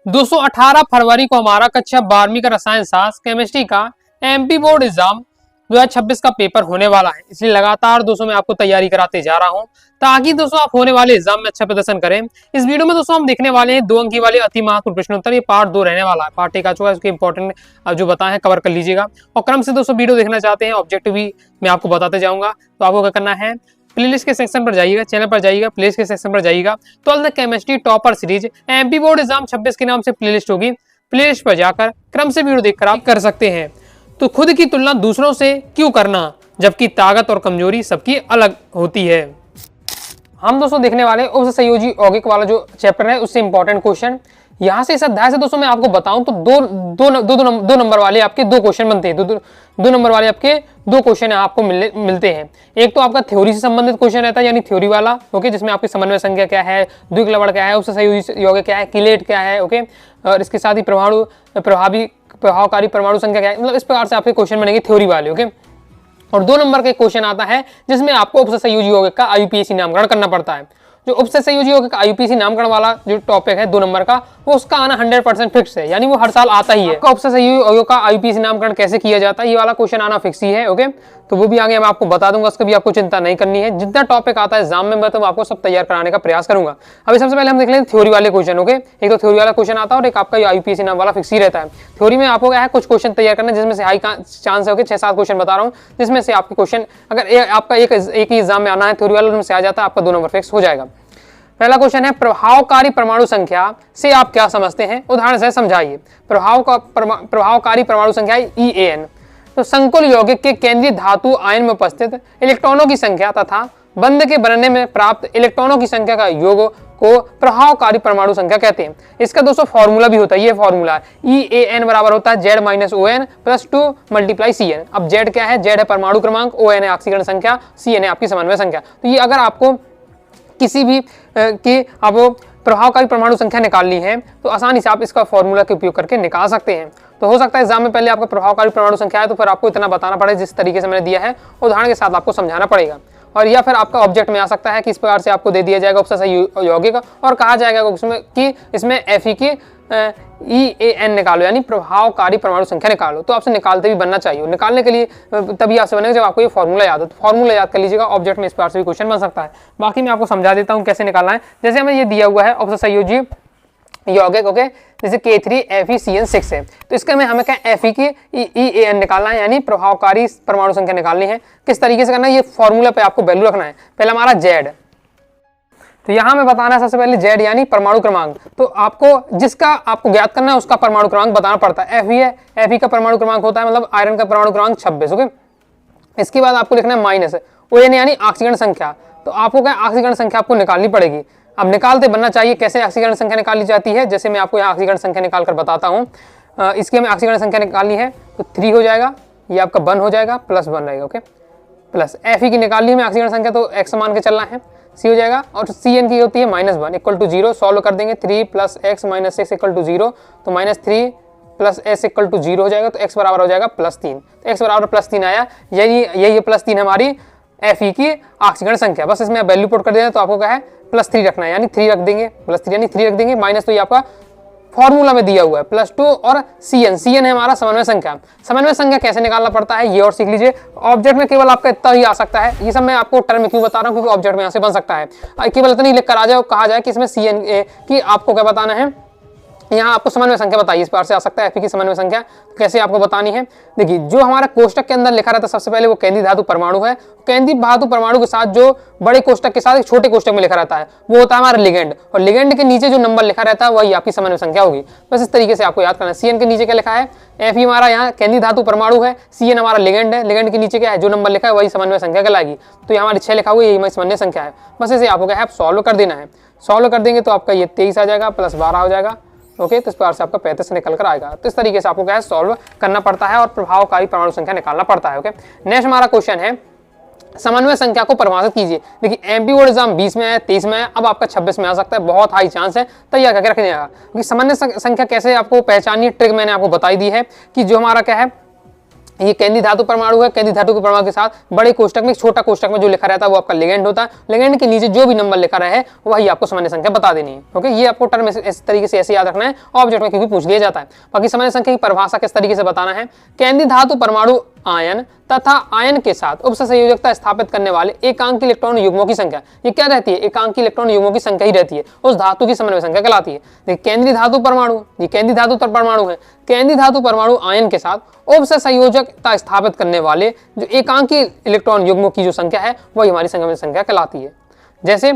218 फरवरी को हमारा कक्षा 12वीं का रसायन शास्त्र केमिस्ट्री का एमपी बोर्ड एग्जाम 2026 का पेपर होने वाला है। इसलिए लगातार दोस्तों मैं आपको तैयारी कराते जा रहा हूं ताकि दोस्तों आप होने वाले एग्जाम में अच्छा प्रदर्शन करें। इस वीडियो में दोस्तों हम देखने वाले हैं 2 अंक वाले अति महत्वपूर्ण प्रश्नोत्तर। ये पार्ट 2 रहने वाला है। पार्ट 1 आ चुका है, उसके इंपॉर्टेंट जो बताए हैं कवर कर लीजिएगा। और क्रम से दोस्तों वीडियो देखना चाहते हैं, ऑब्जेक्टिव भी मैं आपको बताते जाऊंगा। तो आपको क्या करना है, प्लेलिस्ट के सेक्शन पर जाइएगा, चैनल पर जाइएगा, प्लेलिस्ट के सेक्शन पर जाइएगा। 12th chemistry topper series MP board exam 26 के नाम से प्लेलिस्ट होगी। प्लेलिस्ट पर जाकर क्रम से वीडियो देखकर आप कर सकते हैं। तो खुद की तुलना दूसरों से क्यों करना, जबकि ताकत और कमजोरी सबकी अलग होती है। हम दोस्तों देखने वाले उस संयोजी यौगिक वाला जो चैप्टर है उससे इंपॉर्टेंट क्वेश्चन। यहां से इस अध्याय से दोस्तों मैं आपको बताऊं तो दो नंबर वाले आपके 2 क्वेश्चन बनते हैं। दो नंबर वाले आपके 2 क्वेश्चन आपको मिलते हैं। एक तो आपका थ्योरी से संबंधित क्वेश्चन रहता है, यानी थ्योरी वाला, ओके, जिसमें आपकी समन्वय संख्या क्या है, द्विक लवण क्या है, उससे संयोजी यौगिक क्या है, किलेट क्या है, ओके, और इसके साथ ही प्रभावकारी परमाणु संख्या क्या है। मतलब इस प्रकार से आपके क्वेश्चन बनेंगे थ्योरी वाले, ओके। और 2 नंबर का क्वेश्चन आता है जिसमें आपको उपसंयोजी यौगिक का आईयूपीएसी नामकरण करना पड़ता है। जो उपसंयोजी यौगिक का आईयूपीएसी नामकरण वाला जो टॉपिक है 2 नंबर का, वो उसका आना 100% फिक्स है, यानी वो हर साल आता ही है। उपसंयोजी यौगिक का आईयूपीएसी नामकरण कैसे किया जाता है, ये वाला क्वेश्चन आना फिक्स ही है, ओके। तो वो भी आगे मैं आपको बता दूंगा, उसका भी आपको चिंता नहीं करनी है। जितना टॉपिक आता है एग्जाम में मैं तो आपको सब तैयार कराने का प्रयास करूंगा। अभी सबसे पहले हम देख लें थ्योरी वाले क्वेश्चन, ओके। एक तो थ्योरी वाला क्वेश्चन आता है और एक आपका आईयूपीएसी नाम वाला फिक्स ही रहता है। थ्योरी में आपको क्या है, कुछ क्वेश्चन तैयार करना, जिसमें से हाई चांस है, 6-7 क्वेश्चन बता रहा हूँ, जिसमें से आपके क्वेश्चन अगर आपका एक ही एग्जाम में आना है, थ्योरी वाला उनमें से आ जाता है, आपका 2 नंबर फिक्स हो जाएगा। पहला क्वेश्चन है, प्रभावकारी परमाणु संख्या से आप क्या समझते हैं, उदाहरण से समझाइए। प्रभावकारी परमाणु संख्या EAN। तो संकुल यौगिक के केंद्रीय धातु आयन में उपस्थित इलेक्ट्रॉनों की संख्या तथा बंध के बनने में प्राप्त इलेक्ट्रॉनों की संख्या का योग को प्रभावकारी परमाणु संख्या कहते हैं। इसका दोस्तों फॉर्मूला भी होता है, ये फॉर्मूला EAN बराबर होता है Z - ON + 2 × CN। अब Z क्या है, Z है परमाणु क्रमांक, ON है ऑक्सीकरण संख्या, CN है आपकी समन्वय संख्या। तो ये अगर आपको किसी भी की आप प्रभावकारी परमाणु संख्या निकालनी है तो आसानी से आप इसका फॉर्मूला के उपयोग करके निकाल सकते हैं। तो हो सकता है एग्जाम में पहले आपका प्रभावकारी परमाणु संख्या है तो फिर आपको इतना बताना पड़ेगा, जिस तरीके से मैंने दिया है उदाहरण के साथ आपको समझाना पड़ेगा। और या फिर आपका ऑब्जेक्ट में आ सकता है कि इस प्रकार से आपको दे दिया जाएगा उपसंयोजी यौगिक और कहा जाएगा उसमें कि इसमें Fe की EAN निकालो, यानी प्रभावकारी परमाणु संख्या निकालो। तो आपसे निकालते भी बनना चाहिए। निकालने के लिए तभी आपसे बनेगा जब आपको ये फॉर्मूला याद हो। तो फॉर्मूला याद कर लीजिएगा, ऑब्जेक्ट में इस प्रकार से भी क्वेश्चन बन सकता है। बाकी मैं आपको समझा देता हूँ कैसे निकालना है। जैसे हमें ये दिया हुआ है उपसंयोजी यौगिक, ओके, जैसे K3FeCN6 है, तो इसके में हमें क्या Fe की EAN निकालना है, यानी प्रभावकारी परमाणु संख्या निकालनी है। किस तरीके से करना है, ये फॉर्मूला पे आपको वैल्यू रखना है। पहला हमारा Z, तो यहां में बताना है सबसे पहले Z यानी परमाणु क्रमांक। तो आपको जिसका आपको ज्ञात करना है उसका परमाणु क्रमांक बताना पड़ता है। Fe है, Fe का परमाणु क्रमांक होता है मतलब आयरन का परमाणु क्रमांक 26, ओके। इसके बाद आपको लिखना है माइनस ON यानी ऑक्सीकरण संख्या। तो आपको क्या ऑक्सीकरण संख्या आपको निकालनी पड़ेगी। अब निकालते बनना चाहिए। कैसे ऑक्सीकरण संख्या निकाली जाती है, जैसे मैं आपको यहाँ ऑक्सीकरण संख्या निकाल कर बताता हूँ। इसकी हमें ऑक्सीकरण संख्या निकालनी है तो 3 हो जाएगा, ये आपका 1 हो जाएगा, +1 रहेगा, ओके। प्लस Fe की निकालनी है ऑक्सीकरण संख्या तो x मान के चलना है, C हो जाएगा। और CN की होती है -1 = 0। सॉल्व कर देंगे, 3 + x - 6 = 0, तो -3 + s = 0 हो जाएगा। तो x बराबर हो जाएगा +3। तो x बराबर +3 आया, यही +3 हमारी Fe की ऑक्सीकरण संख्या। बस इसमें वैल्यू पुट कर देना, तो आपको क्या है +3 रखना है, यानी 3 रख देंगे, +3 यानी 3 रख देंगे, माइनस तो ये आपका फॉर्मूला में दिया हुआ है +2 और CN है हमारा समन्वय संख्या। समन्वय संख्या कैसे निकालना पड़ता है ये और सीख लीजिए। ऑब्जेक्ट में केवल आपका इतना ही आ सकता है। ये सब मैं आपको टर्म क्यों बता रहा हूँ, क्योंकि ऑब्जेक्ट में यहाँ से बन सकता है। केवल इतना ही लिख कर आ जाए, कहा जाए कि इसमें CN की आपको क्या बताना है, यहाँ आपको समन्वय संख्या बताइए। इस बार से आ सकता है Fe की समन्वय संख्या कैसे आपको बतानी है। देखिए जो हमारा कोष्टक के अंदर लिखा रहता है सबसे पहले वो केंद्रीय धातु परमाणु है। केंद्रीय धातु परमाणु के साथ जो बड़े कोष्टक के साथ एक छोटे कोष्टक में लिखा रहता है वो होता है हमारा लिगेंड, और लिगेंड के नीचे जो नंबर लिखा रहता है वही आपकी समन्वय संख्या होगी। बस इस तरीके से आपको याद करना है। CN के नीचे क्या लिखा है, Fe हमारा यहाँ केंद्रीय धातु परमाणु है, CN हमारा लिगेंड है, लिगेंड के नीचे क्या है जो नंबर लिखा है वही समन्वय संख्या कहलाएगी। तो यहाँ हमारी 6 लिखा हुआ है, यही हमारी समन्वय संख्या है। बस इसे आपको क्या है सॉल्व कर देना है। सॉल्व कर देंगे तो आपका ये 23 आ जाएगा, +12 हो जाएगा, ओके। तो इस प्रकार से आपका 35 निकल कर आएगा। तो इस तरीके से आपको क्या है सॉल्व करना पड़ता है और प्रभावकारी परमाणु संख्या निकालना पड़ता है, ओके। नेक्स्ट हमारा क्वेश्चन है, समन्वय संख्या को परिभाषित कीजिए। देखिए एमपी बोर्ड एग्जाम 20 में है, 23 में है, अब आपका 26 में आ सकता है, बहुत हाई चांस है, तैयार करके रखने का। क्योंकि समन्वय संख्या कैसे आपको पहचानिए, ट्रिक मैंने आपको बताई दी है कि जो हमारा क्या है ये केंद्रीय धातु परमाणु है। केंद्रीय धातु के परमाणु के साथ बड़े कोष्टक में, छोटा कोष्टक में जो लिखा रहता है वो आपका लिगेंड होता है। लिगेंड के नीचे जो भी नंबर लिखा रहे वही आपको सामान्य संख्या बता देनी है। ओके, ये आपको टर्म इस तरीके से ऐसे याद रखना है, ऑब्जेक्ट में क्योंकि पूछ लिया जाता है। बाकी सामान्य संख्या की परिभाषा किस तरीके से बताना है, केंद्रीय धातु परमाणु आयन तथा आयन के साथ उपसंयोजकता स्थापित करने वाले एकांकी इलेक्ट्रॉन युग्मों की संख्या, ये क्या रहती है, एकांकी इलेक्ट्रॉन युग्मों की संख्या ही रहती है, उस धातु की समन्वय संख्या कहलाती है। देखिए केंद्रीय धातु परमाणु, ये केंद्रीय धातु परमाणु है। केंद्रीय धातु परमाणु आयन के साथ उपसंयोजकता स्थापित करने वाले जो एकांकी इलेक्ट्रॉन युग्मों की जो संख्या है वही हमारी समन्वय संख्या कहलाती है। जैसे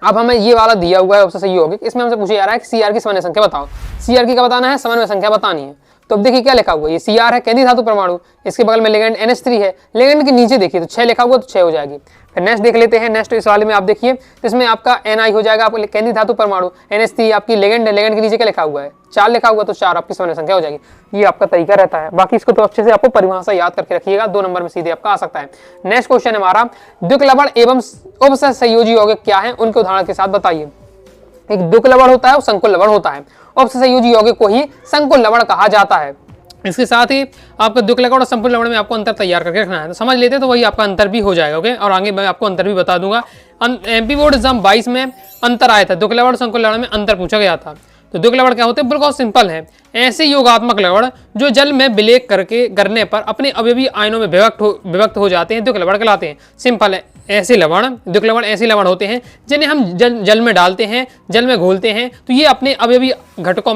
अब हमें ये वाला दिया हुआ है उपसंयोजक, इसमें हमसे पूछा जा रहा है कि सीआर की समन्वय संख्या बताओ। सीआर की क्या बताना है, समन्वय संख्या बतानी है। तो अब देखिए क्या लिखा हुआ है, ये सीआर है केंद्रीय धातु परमाणु, इसके बगल में लिगेंड NH3 है, लिगेंड के नीचे देखिए तो 6 लिखा हुआ तो 6 हो जाएगी। फिर नेक्स्ट देख लेते हैं, नेक्स्ट इस वाले में आप देखिए तो इसमें आपका Ni हो जाएगा, आपको केंद्रीय धातु परमाणु, NH3 आपकी लिगेंड है, लिगेंड के नीचे क्या लिखा हुआ है 4 लिखा हुआ तो 4 आपकी समन्वय संख्या हो जाएगी। ये आपका तरीका रहता है। बाकी इसको तो अच्छे से आपको परिभाषा याद करके रखिएगा, 2 नंबर में सीधे आपका आ सकता है। नेक्स्ट क्वेश्चन है हमारा, द्विक्लवण एवं उपसंयोजी यौगिक क्या है, उनके उदाहरण के साथ बताइए। एक द्विक्लवण होता है और संकुल लवण होता है, उपसंयोजी यौगिक को ही संकुल लवण कहा जाता है। इसके साथ ही आपका द्विक्लवण और संपूर्ण लवण में आपको अंतर तैयार करके रखना है, तो समझ लेते हैं तो वही आपका अंतर भी हो जाएगा। ओके, और आगे मैं आपको अंतर भी बता दूंगा। एमपी बोर्ड एग्जाम 22 में अंतर आया था, द्विक्लवण और संकुल लवण में अंतर पूछा गया था। तो द्विक्लवण क्या होते हैं, बिल्कुल सिंपल है, ऐसे योगात्मक लवण जो जल में विलेय करने पर अपने अवयवी आयनों में विभक्त हो जाते हैं, द्विक्लवण कहलाते हैं। सिंपल है, ऐसे लवण, द्विक्लवण ऐसे लवण होते हैं जिन्हें हम जल में डालते हैं, जल में घोलते हैं तो ये अपने अवयवी घटकों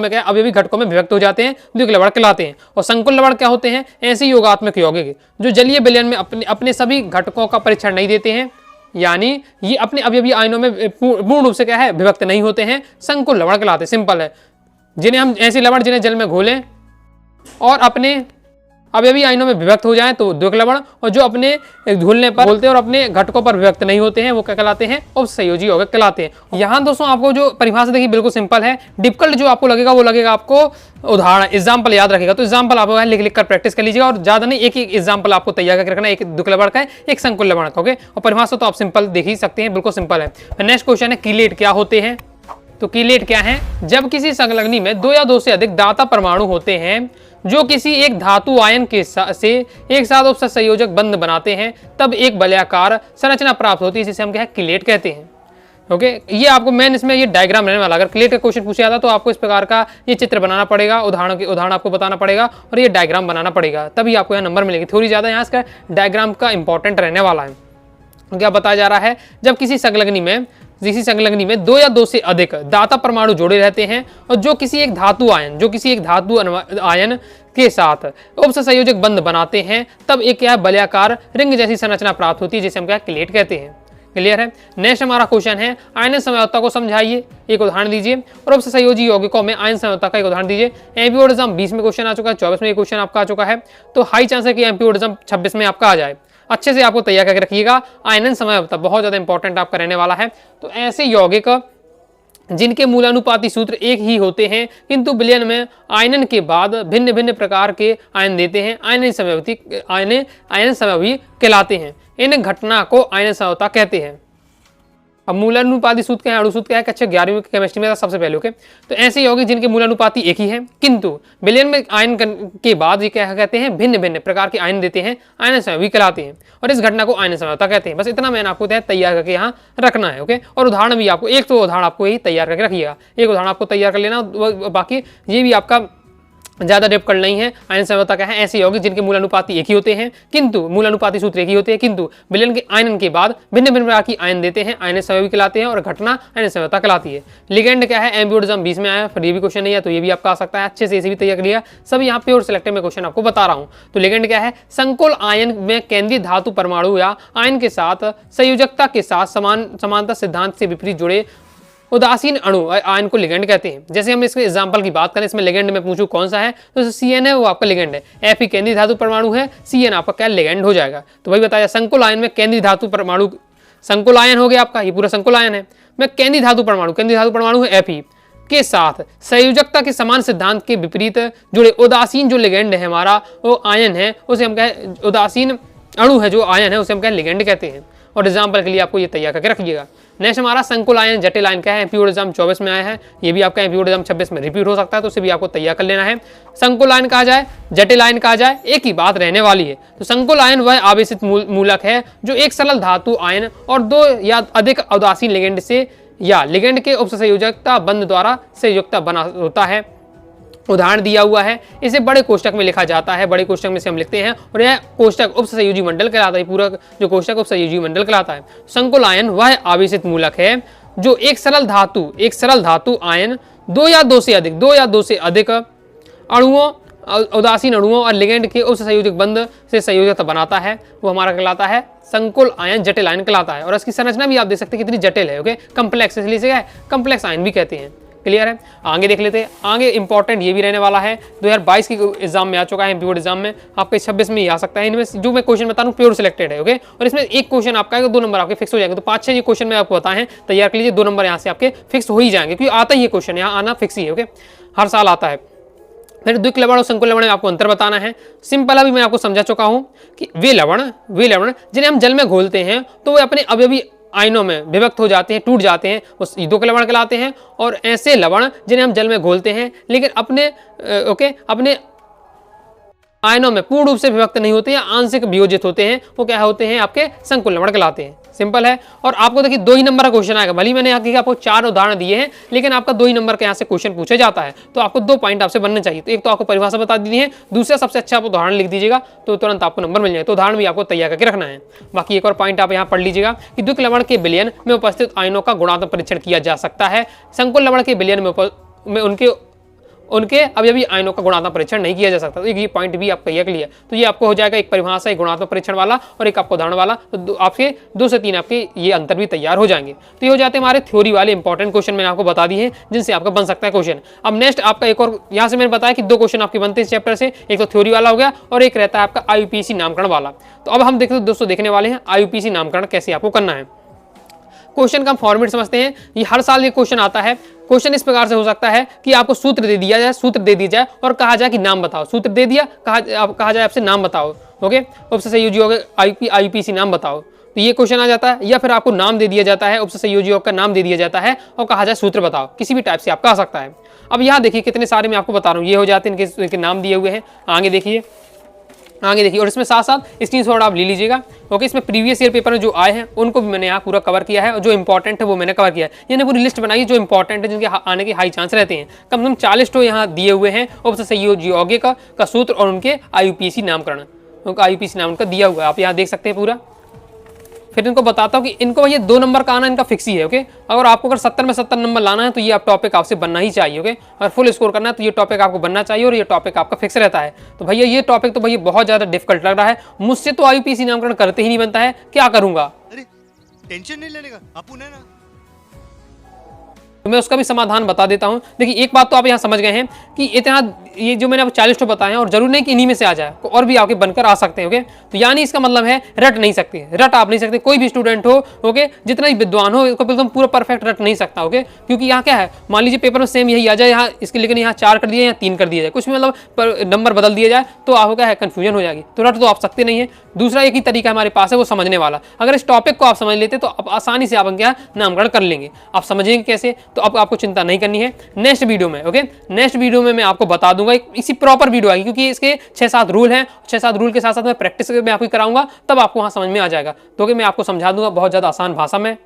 में विभक्त हो जाते हैं, द्विक्लवण कहलाते हैं। और संकुल लवण क्या होते हैं, ऐसे योगात्मक यौगिक जो जलीय विलयन में अपने सभी घटकों का परीक्षण नहीं देते हैं, यानी ये अपने अवयवी आयनों में पूर्ण रूप से क्या है, विभक्त नहीं होते हैं, संकुल लवण कहलाते हैं। सिंपल है, जिन्हें हम ऐसे लवण जिन्हें जल में घोलें और अपने अवयवी आयनों में विभक्त हो जाएं तो द्विक्लवण, और जो अपने घुलने पर घुलते और अपने घटकों पर विभक्त नहीं होते हैं वो क्या कहलाते हैं, उपसंयोजी यौगिक कहलाते हैं। यहाँ दोस्तों आपको जो परिभाषा देखिए बिल्कुल सिंपल है, डिफिकल्ट जो आपको लगेगा वो लगेगा आपको उदाहरण, एग्जाम्पल याद रखेगा। तो एग्जाम्पल आप लिख कर प्रैक्टिस कर लीजिएगा, और ज्यादा नहीं, एक एग्जाम्पल आपको तैयार करके रखना है, एक द्विक्लवण का है, एक संकुल लवण का। ओके, और परिभाषा तो आप सिंपल देख ही सकते हैं, बिल्कुल सिंपल है। नेक्स्ट क्वेश्चन है, कीलेट क्या होते हैं। तो कीलेट क्या है, जब किसी संलग्नी में 2 या 2 से अधिक दाता परमाणु होते हैं जो किसी एक धातु आयन के से एक साथ उपसंयोजक बंध बनाते हैं, तब एक वलयाकार संरचना प्राप्त होती है, जिसे हम क्या है, कीलेट कहते हैं। ओके, ये आपको मेन इसमें ये डायग्राम रहने वाला, अगर कीलेट का क्वेश्चन पूछा जाता तो आपको इस प्रकार का ये चित्र बनाना पड़ेगा, उदाहरण आपको बताना पड़ेगा और ये डायग्राम बनाना पड़ेगा, तभी आपको यहाँ नंबर मिलेगी। थोड़ी ज्यादा यहाँ इसका डायग्राम का इंपॉर्टेंट रहने वाला है। क्या बताया जा रहा है, जब किसी संलग्नी में 2 या 2 से अधिक दाता परमाणु जोड़े रहते हैं और जो किसी एक धातु आयन के साथ उपसंयोजक बंध बनाते हैं, तब एक क्या वलयाकार रिंग जैसी संरचना प्राप्त होती है, जिसे हम क्या कीलेट कहते हैं। क्लियर है। नेक्स्ट हमारा क्वेश्चन है, आयन समझौता को समझाइए, एक उदाहरण दीजिए। और उपसंयोजी यौगिकों में आयन समझौता का एक उदाहरण दीजिए। एमपी बोर्ड एग्जाम 20 में क्वेश्चन आ चुका है, 24 में क्वेश्चन आपका आ चुका है, तो हाई चांस है कि एमपी बोर्ड एग्जाम 26 में आपका आ जाए। अच्छे से आपको तैयार करके रखिएगा। आयन समझौता बहुत ज्यादा इंपॉर्टेंट आपका रहने वाला है। तो ऐसे यौगिक जिनके मूलानुपाती सूत्र एक ही होते हैं किंतु विलयन में आयनन के बाद भिन्न भिन्न प्रकार के आयन देते हैं, आयन समव्यवी कहलाते हैं। इन घटना को आयन समझौता कहते हैं। अब मूलानुपाती सूत्र क्या है, अणु सूत्र क्या है, कक्षा 11वीं केमिस्ट्री में था सबसे पहले। ओके, तो ऐसे यौगिक जिनके मूलानुपाती एक ही है किंतु विलयन में आयन के बाद ये क्या कहते हैं, भिन्न भिन्न प्रकार के आयन देते हैं, आयन समव्यवी कहलाते हैं, और इस घटना को आयन समझौता कहते हैं। बस इतना मैंने आपको तैयार करके यहाँ रखना है। ओके, और उदाहरण भी आपको एक तो उदाहरण आपको यही तैयार करके रखिएगा, एक उदाहरण आपको तैयार कर लेना, बाकी ये भी आपका ज्यादा डिफिकल्ट नहीं है। आयन समझौता क्या है, ऐसे यौगिक जिनके मूलानुपाती एक ही होते हैं किंतु मूलानुपाती सूत्र एक ही होते हैं किंतु विलयन के आयन के बाद भिन्न भिन्न प्रकार की आयन देते हैं, आयन समव्यवी कहलाते हैं, और घटना आयन समझौता कहलाती है। लिगेंड क्या है, एमपी बोर्ड एग्जाम 20 में आया, फिर ये भी क्वेश्चन नहीं है तो ये भी आपका आ सकता है। अच्छे से इसे भी तैयार करिएगा, सभी यहाँ प्योर सिलेक्टिव में क्वेश्चन आपको बता रहा हूँ। तो लिगेंड क्या है, संकुल आयन में केंद्रीय धातु परमाणु या आयन के साथ संयोजकता के साथ समानता सिद्धांत से विपरीत जुड़े उदासीन अणु आयन को लिगेंड कहते हैं। जैसे हम इसके एग्जांपल की बात करें, इसमें लिगेंड में पूछूं कौन सा है, तो CN है वो आपका लिगेंड है, Fe केंद्रीय धातु परमाणु है, CN आपका क्या लिगेंड हो जाएगा। तो वही बताया, संकुल आयन में केंद्रीय धातु परमाणु, संकुल आयन हो गया आपका, ये पूरा संकुल आयन है, में केंद्रीय धातु परमाणु है Fe के साथ संयोजकता के समान सिद्धांत के विपरीत जुड़े उदासीन जो लिगेंड है हमारा, वो आयन है, उसे हम क्या, उदासीन अणु है जो आयन है उसे हम क्या लिगेंड कहते हैं। और एग्जाम्पल के लिए आपको ये तैयार करके रखिएगा। नेक्स्ट हमारा संकुल आयन जटिल आयन क्या है, एमपी बोर्ड एग्जाम 24 में आया है, ये भी आपका एमपी बोर्ड एग्जाम 26 में रिपीट हो सकता है, तो उसे भी आपको तैयार कर लेना है। संकुल आयन कहा जाए जटिल आयन कहा जाए, एक ही बात रहने वाली है। तो संकुल आयन वह आवेशित मूलक है जो एक सरल धातु आयन और दो या अधिक उदासीन लिगेंड से या लिगेंड के उपसंयोजकता बंध द्वारा संयोजकता बना होता है। उदाहरण दिया हुआ है, इसे बड़े कोष्टक में लिखा जाता है, बड़े कोष्टक में से हम लिखते हैं और यह कोष्टक उपसंयोजी मंडल कहलाता है। पूरा जो कोष्टक उपसंयोजी मंडल कहलाता है। संकुल आयन वह आवेशित मूलक है जो एक सरल धातु आयन दो या दो से अधिक अणुओं उदासीन अणुओं और लिगेंड के उपसंयोजक बंध से संयोजकता बनाता है, वो हमारा कहलाता है संकुल आयन जटिल आयन कहलाता है। और इसकी संरचना भी आप देख सकते हैं कितनी जटिल है, ओके, कम्प्लेक्स, इसलिए से कम्प्लेक्स आयन भी कहते हैं। क्लियर है। आगे देख लेते हैं, आगे इंपॉर्टेंट ये भी रहने वाला है, 2022 की एग्जाम में आ चुका है, एमपी बोर्ड एग्जाम में आपका 26 में ही आ सकता है। इनमें जो मैं क्वेश्चन बता रहा हूँ प्योर सिलेक्टेड है, ओके, और इसमें एक क्वेश्चन आपका है, 2 नंबर आपके फिक्स हो जाएंगे। तो 5-6 ये क्वेश्चन मैं आपको बताए हैं, तैयार कर लीजिए, 2 नंबर यहाँ से आपके फिक्स हो ही जाएंगे, क्योंकि आता ही ये क्वेश्चन यहाँ आना फिक्स ही है, ओके, हर साल आता है। फिर द्विक लवण और संकुल लवण में आपको अंतर बताना है। सिंपल, अभी मैं आपको समझा चुका हूं कि वे लवण जिन्हें हम जल में घोलते हैं तो वे अपने अवयवी आयनों में विभक्त हो जाते हैं, टूट जाते हैं, उस द्विक लवण कहलाते हैं। और ऐसे लवण जिन्हें हम जल में घोलते हैं लेकिन अपने आयनों में पूर्ण रूप से विभक्त नहीं होते या आंशिक वियोजित होते हैं, वो क्या होते हैं, आपके संकुल लवण कहलाते हैं। सिंपल है। और आपको देखिए 2 ही नंबर का क्वेश्चन आएगा, भले मैंने यहाँ आपको 4 उदाहरण दिए हैं लेकिन आपका 2 ही नंबर के यहाँ से क्वेश्चन पूछा जाता है, तो आपको 2 पॉइंट आपसे बनने चाहिए। तो एक तो आपको परिभाषा बता दी है, दूसरा सबसे अच्छा आप उदाहरण लिख दीजिएगा तो तुरंत आपको नंबर मिल जाएगा। तो उदाहरण भी आपको तैयार करके रखना है। बाकी एक और पॉइंट आप यहाँ पढ़ लीजिएगा कि द्विक लवण के विलयन में उपस्थित आयनों का गुणात्मक परीक्षण किया जा सकता है, संकुल लवण के विलयन में उनके अवयवी आयनों का गुणात्मक परीक्षण नहीं किया जा सकता। तो ये पॉइंट भी आप क्लियर लिया, तो ये आपको हो जाएगा एक परिभाषा, एक गुणात्मक परीक्षण वाला और एक आपको उदाहरण वाला। तो आपके 2 से 3 आपके ये अंतर भी तैयार हो जाएंगे। तो ये हो जाते हैं हमारे थ्योरी वाले इंपॉर्टेंट क्वेश्चन, मैंने आपको बता दिए हैं जिनसे आपका बन सकता है क्वेश्चन। अब नेक्स्ट आपका एक और, यहाँ से मैंने बताया कि 2 क्वेश्चन आपके बनते हैं इस चैप्टर से, एक तो थ्योरी वाला हो गया और एक रहता है आपका IUPAC नामकरण वाला। तो अब हम दोस्तों देखने वाले हैं IUPAC नामकरण कैसे आपको करना है। क्वेश्चन का हम फॉर्मेट समझते हैं, ये हर साल ये क्वेश्चन आता है। क्वेश्चन इस प्रकार से हो सकता है कि आपको सूत्र दे दिया जाए और कहा जाए कि नाम बताओ। सूत्र दे दिया, कहा जाए आपसे नाम बताओ, ओके, उपसंयोजी योग IUPAC नाम बताओ, तो ये क्वेश्चन आ जाता है। या फिर आपको नाम दे दिया जाता है, उपसंयोजी योग का नाम दे दिया जाता है और कहा जाए सूत्र बताओ, किसी भी टाइप से आपका आ सकता है। अब यहाँ देखिए कितने सारे मैं आपको बता रहा हूँ, ये हो जाते हैं, इनके नाम दिए हुए हैं। आगे देखिए और इसमें साथ साथ स्क्रीनशॉट आप ले लीजिएगा, ओके। इसमें प्रीवियस ईयर पेपर में जो आए हैं उनको भी मैंने यहाँ पूरा कवर किया है और जो इंपॉर्टेंट है वो मैंने कवर किया है। यानी पूरी लिस्ट बनाई जो इंपॉर्टेंट है, जिनके आने के हाई चांस रहते हैं। कम से कम 40 तो यहाँ दिए हुए हैं उपसंयोजी यौगिक का सूत्र और उनके IUPAC नामकरण, उनका IUPAC नाम का दिया हुआ है, आप यहाँ देख सकते हैं पूरा। फिर इनको बताता हूँ कि इनको ये 2 नंबर का आना इनका फिक्स ही है, ओके। अगर आपको अगर 70 में 70 नंबर लाना है तो ये आप टॉपिक आपसे बनना ही चाहिए, ओके। और फुल स्कोर करना है तो ये टॉपिक आपको बनना चाहिए और ये टॉपिक आपका फिक्स रहता है। तो भैया ये टॉपिक तो भैया बहुत ज़्यादा डिफिकल्ट लग रहा है, मुझसे तो IUPAC नामकरण करते ही नहीं बनता है, क्या करूँगा। अरे टेंशन नहीं लेने का, अपुन है ना। तो मैं उसका भी समाधान बता देता हूं। देखिए एक बात तो आप यहाँ समझ गए हैं कि इतना ये जो मैंने आपको 40 बताए हैं और जरूर नहीं कि इन्हीं में से आ जाए, और भी आपके बनकर आ सकते हैं, ओके। तो यानी इसका मतलब है रट नहीं सकते, रट आप नहीं सकते, कोई भी स्टूडेंट हो, ओके, जितना ही विद्वान हो, इसको बिल्कुल पूरा परफेक्ट रट नहीं सकता, ओके। क्योंकि यहाँ क्या है, मान लीजिए पेपर में सेम यही आ जाए यहाँ इसके, लेकिन यहाँ 4 कर दिया या 3 कर दिया जाए, कुछ भी मतलब नंबर बदल दिया जाए तो आपको क्या है, कन्फ्यूजन हो जाएगी। तो रट तो आप सकते नहीं है। दूसरा एक ही तरीका हमारे पास है वो समझने वाला, अगर इस टॉपिक को आप समझ लेते तो आप आसानी से आप क्या नामकरण कर लेंगे। आप समझेंगे कैसे, तो अब आपको चिंता नहीं करनी है। नेक्स्ट वीडियो में, ओके, नेक्स्ट वीडियो में मैं आपको बता दूंगा, इसी प्रॉपर वीडियो आएगी, क्योंकि इसके 6-7 रूल हैं, 6-7 रूल के साथ साथ मैं प्रैक्टिस में आपको कराऊंगा, तब आपको वहां समझ में आ जाएगा। तो मैं आपको समझा दूंगा बहुत ज्यादा आसान भाषा में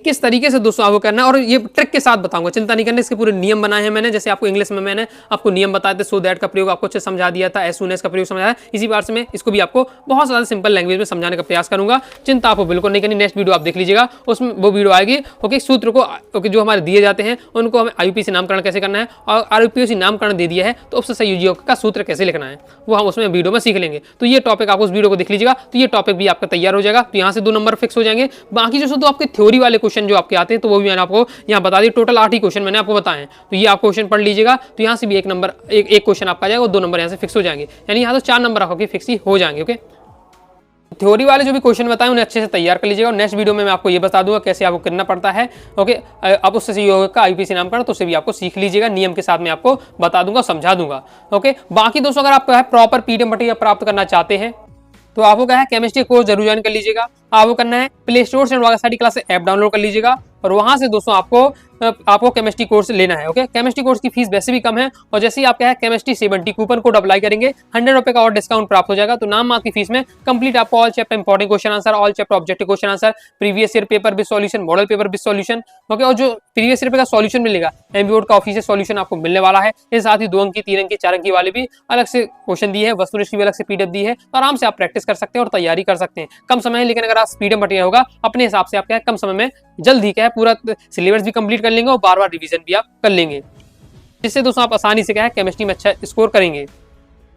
किस तरीके से दोस्तों आपको करना है, और ये ट्रिक के साथ बताऊंगा, चिंता नहीं करनी। इसके पूरे नियम बनाए हैं मैंने, जैसे आपको इंग्लिश में मैंने आपको नियम बताए थे, सो दैट का प्रयोग आपको अच्छे समझा दिया था, एज सून एज का प्रयोग समझाया। इसी बार से मैं इसको भी आपको बहुत ज़्यादा सिंपल लैंग्वेज में समझाने का प्रयास करूंगा। चिंता आपको बिल्कुल नहीं करनी। नेक्स्ट वीडियो आप देख लीजिएगा, उसमें वो वीडियो आएगी, ओके। सूत्र को, ओके, जो हमारे दिए जाते हैं उनको हमें IUPAC नामकरण कैसे करना है, और IUPAC नामकरण दे दिया है तो उपसंयोजी योग का सूत्र कैसे लिखना है, वो हम उसमें वीडियो में सीख लेंगे। तो ये टॉपिक आप उस वीडियो को देख लीजिएगा, तो ये टॉपिक भी आपका तैयार हो जाएगा। तो यहाँ से 2 नंबर फिक्स हो जाएंगे। बाकी जो आपके थ्योरी वाले क्वेश्चन जो आपके आते हैं, वो भी मैंने आपको यहाँ बता दी। टोटल 8 ही क्वेश्चन मैंने आपको बताए हैं, तो ये आप क्वेश्चन पढ़ लीजिएगा। तो यहाँ से भी एक क्वेश्चन आपका आ जाएगा और 2 नंबर यहाँ से फिक्स हो जाएंगे, यानी यहाँ तो 4 नंबर आपके फिक्स ही हो जाएंगे, ओके। थ्योरी वाले जो भी क्वेश्चन बताए उन्हें अच्छे से तैयार कर लीजिएगा। और नेक्स्ट वीडियो में मैं आपको ये बता दूंगा कैसे आपको करना पड़ता है, ओके। आप उससे योग का IUPAC नामकरण तो उसे भी आपको सीख लीजिएगा, नियम के साथ मैं आपको बता दूंगा, समझा दूंगा, ओके। बाकी दोस्तों अगर आप प्रॉपर PDF मटेरियल प्राप्त करना चाहते हैं तो आपको क्या है केमिस्ट्री कोर्स जरूर ज्वाइन कर लीजिएगा। आपको करना है प्ले स्टोर से वागा स्टडी क्लास ऐप डाउनलोड कर लीजिएगा और वहां से दोस्तों आपको केमिस्ट्री कोर्स लेना है। ओके, केमिस्ट्री कोर्स की फीस वैसे भी कम है और जैसे ही आप क्या है केमिस्ट्री 70 कूपन कोड अप्लाई करेंगे 100 रुपए का और डिस्काउंट प्राप्त हो जाएगा। तो नाम मात्र की फीस में कंप्लीट आपको all chapter important question answer, all chapter objective question answer, previous year paper with solution, model paper with solution. Okay, और जो प्रीवियस ईयर का सॉल्यूशन मिलेगा एमपी बोर्ड का ऑफिशियल सॉल्यूशन आपको मिलने वाला है। इसके साथ ही 2 अंक की, 3 अंक की, 4 अंक की वाले भी अलग से क्वेश्चन दी है, वस्तुनिष्ठ भी अलग से पीडीएफ दी है। तो आराम से आप प्रैक्टिस कर सकते हैं और तैयारी कर सकते हैं कम समय है। लेकिन अगर आप पीडीएफ मटेरियल होगा अपने हिसाब से आप क्या है कम समय में जल्द ही क्या है पूरा सिलेबस भी कंप्लीट कर लेंगे और बार बार रिवीजन भी आप कर लेंगे, जिससे दोस्तों आप आसानी से क्या है केमिस्ट्री में अच्छा स्कोर करेंगे।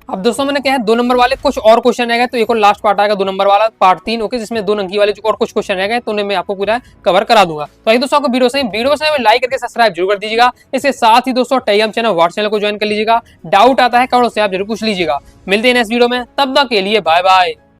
अब दोस्तों मैंने क्या है 2 नंबर वाले कुछ और क्वेश्चन रह गए, तो एक और लास्ट पार्ट आएगा 2 नंबर वाला पार्ट 3। ओके, जिसमें 2 अंकी वाले जो और कुछ क्वेश्चन रह गए तो उन्हें मैं आपको पूरा कवर करा दूंगा। तो आइए दोस्तों आपको वीडियो से लाइक करके सब्सक्राइब जरूर कर दीजिएगा। इसके साथ ही दोस्तों टेलीग्राम चैनल, व्हाट्सएप चैनल को ज्वाइन कर लीजिएगा। डाउट आता है कमेंट से आप जरूर पूछ लीजिएगा। मिलते हैं नेक्स्ट वीडियो में, तब तक के लिए बाय बाय।